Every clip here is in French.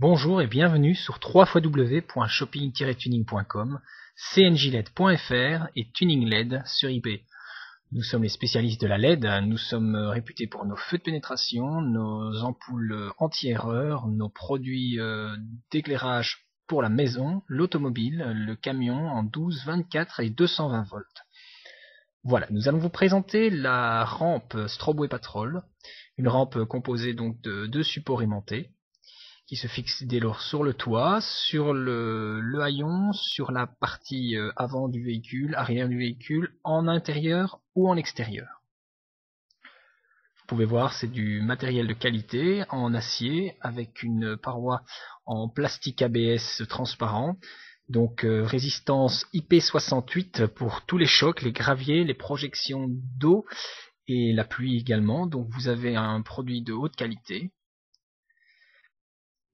Bonjour et bienvenue sur www.shopping-tuning.com, cnjled.fr et TuningLED sur IP. Nous sommes les spécialistes de la LED, nous sommes réputés pour nos feux de pénétration, nos ampoules anti-erreur, nos produits d'éclairage pour la maison, l'automobile, le camion en 12, 24 et 220 volts. Voilà, nous allons vous présenter la rampe Strobway Patrol, une rampe composée donc de deux supports aimantés, qui se fixe dès lors sur le toit, sur le haillon, sur la partie avant du véhicule, arrière du véhicule, en intérieur ou en extérieur. Vous pouvez voir, c'est du matériel de qualité en acier avec une paroi en plastique ABS transparent, donc résistance IP68 pour tous les chocs, les graviers, les projections d'eau et la pluie également. Donc vous avez un produit de haute qualité,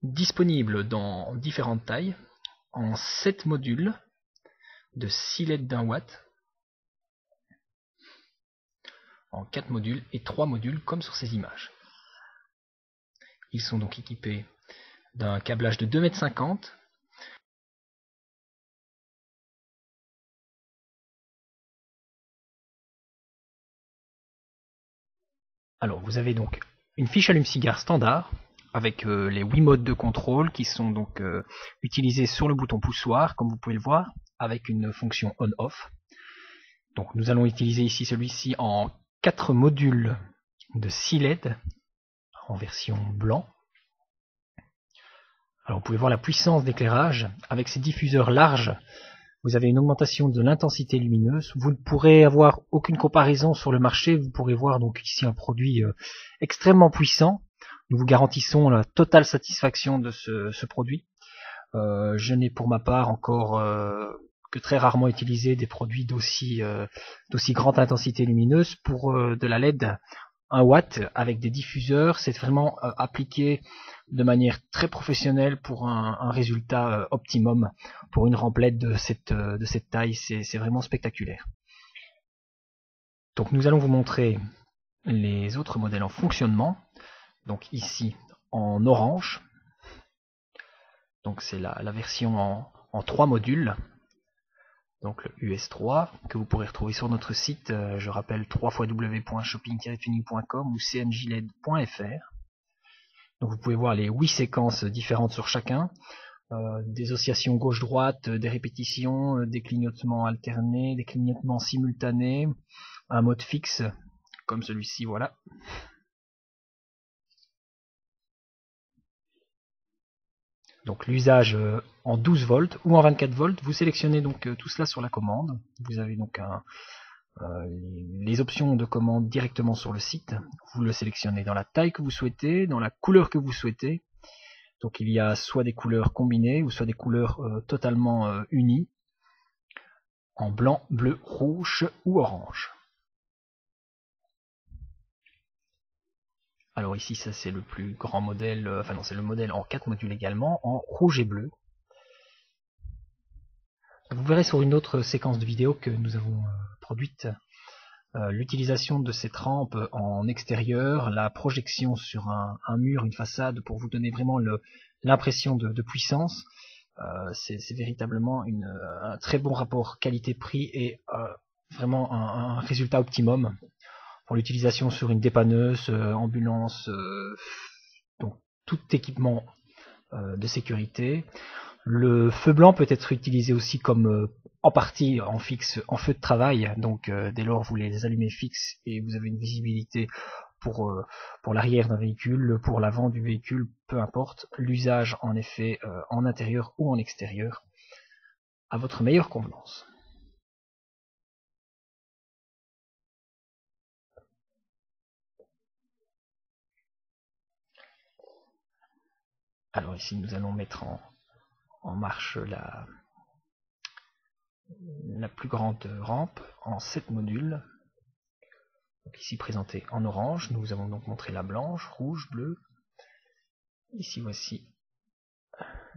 disponible dans différentes tailles, en 7 modules de 6 LED d'1 watt, en 4 modules et 3 modules comme sur ces images. Ils sont donc équipés d'un câblage de 2,50 m, alors vous avez donc une fiche allume-cigare standard, avec les 8 modes de contrôle qui sont donc utilisés sur le bouton poussoir, comme vous pouvez le voir, avec une fonction on-off. Donc nous allons utiliser ici celui-ci en 4 modules de 6 LED en version blanc. Alors vous pouvez voir la puissance d'éclairage. Avec ces diffuseurs larges, vous avez une augmentation de l'intensité lumineuse. Vous ne pourrez avoir aucune comparaison sur le marché. Vous pourrez voir donc ici un produit extrêmement puissant. Nous vous garantissons la totale satisfaction de ce produit. Je n'ai pour ma part encore que très rarement utilisé des produits d'aussi grande intensité lumineuse. Pour de la LED 1 watt avec des diffuseurs, c'est vraiment appliqué de manière très professionnelle pour un résultat optimum. Pour une rampe LED de cette taille, c'est vraiment spectaculaire. Donc nous allons vous montrer les autres modèles en fonctionnement. Donc ici en orange, donc c'est la version en 3 modules, donc le US3 que vous pourrez retrouver sur notre site, je rappelle www.shopping-tuning.com ou cnjled.fr. Donc vous pouvez voir les 8 séquences différentes sur chacun, des oscillations gauche-droite, des répétitions, des clignotements alternés, des clignotements simultanés, un mode fixe comme celui-ci, voilà. Donc l'usage en 12 volts ou en 24 volts, vous sélectionnez donc tout cela sur la commande. Vous avez donc les options de commande directement sur le site. Vous le sélectionnez dans la taille que vous souhaitez, dans la couleur que vous souhaitez. Donc il y a soit des couleurs combinées ou soit des couleurs totalement unies, en blanc, bleu, rouge ou orange. Alors ici ça c'est le plus grand modèle, enfin non c'est le modèle en 4 modules également, en rouge et bleu. Vous verrez sur une autre séquence de vidéo que nous avons produite l'utilisation de cette rampe en extérieur, la projection sur un mur, une façade, pour vous donner vraiment l'impression de puissance. C'est véritablement un très bon rapport qualité-prix et vraiment un résultat optimum pour l'utilisation sur une dépanneuse, ambulance, donc tout équipement de sécurité. Le feu blanc peut être utilisé aussi comme en partie en fixe, en feu de travail, donc dès lors vous les allumez fixes et vous avez une visibilité pour l'arrière d'un véhicule, pour l'avant du véhicule, peu importe, l'usage en effet en intérieur ou en extérieur, à votre meilleure convenance. Alors ici nous allons mettre en marche la plus grande rampe en 7 modules. Donc ici présentée en orange, nous avons donc montré la blanche, rouge, bleue. Ici voici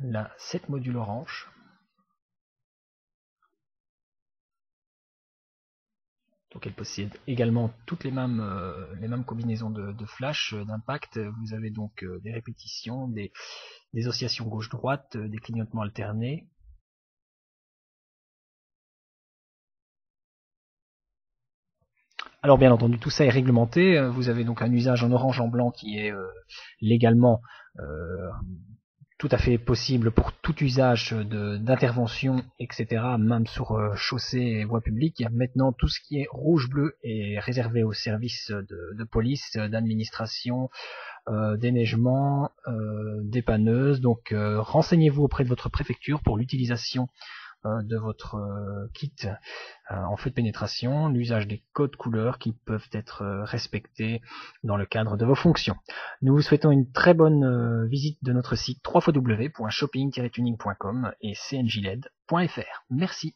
la 7 modules orange. Donc elle possède également toutes les mêmes combinaisons de flash, d'impact. Vous avez donc des répétitions, des des oscillations gauche-droite, des clignotements alternés. Alors bien entendu, tout ça est réglementé. Vous avez donc un usage en orange en blanc qui est légalement tout à fait possible pour tout usage d'intervention, etc., même sur chaussée et voie publique. Maintenant, tout ce qui est rouge-bleu est réservé aux services de police, d'administration, déneigement, dépanneuse. Donc renseignez-vous auprès de votre préfecture pour l'utilisation de votre kit en feu de pénétration, l'usage des codes couleurs qui peuvent être respectés dans le cadre de vos fonctions. Nous vous souhaitons une très bonne visite de notre site www.shopping-tuning.com et cnjled.fr. Merci.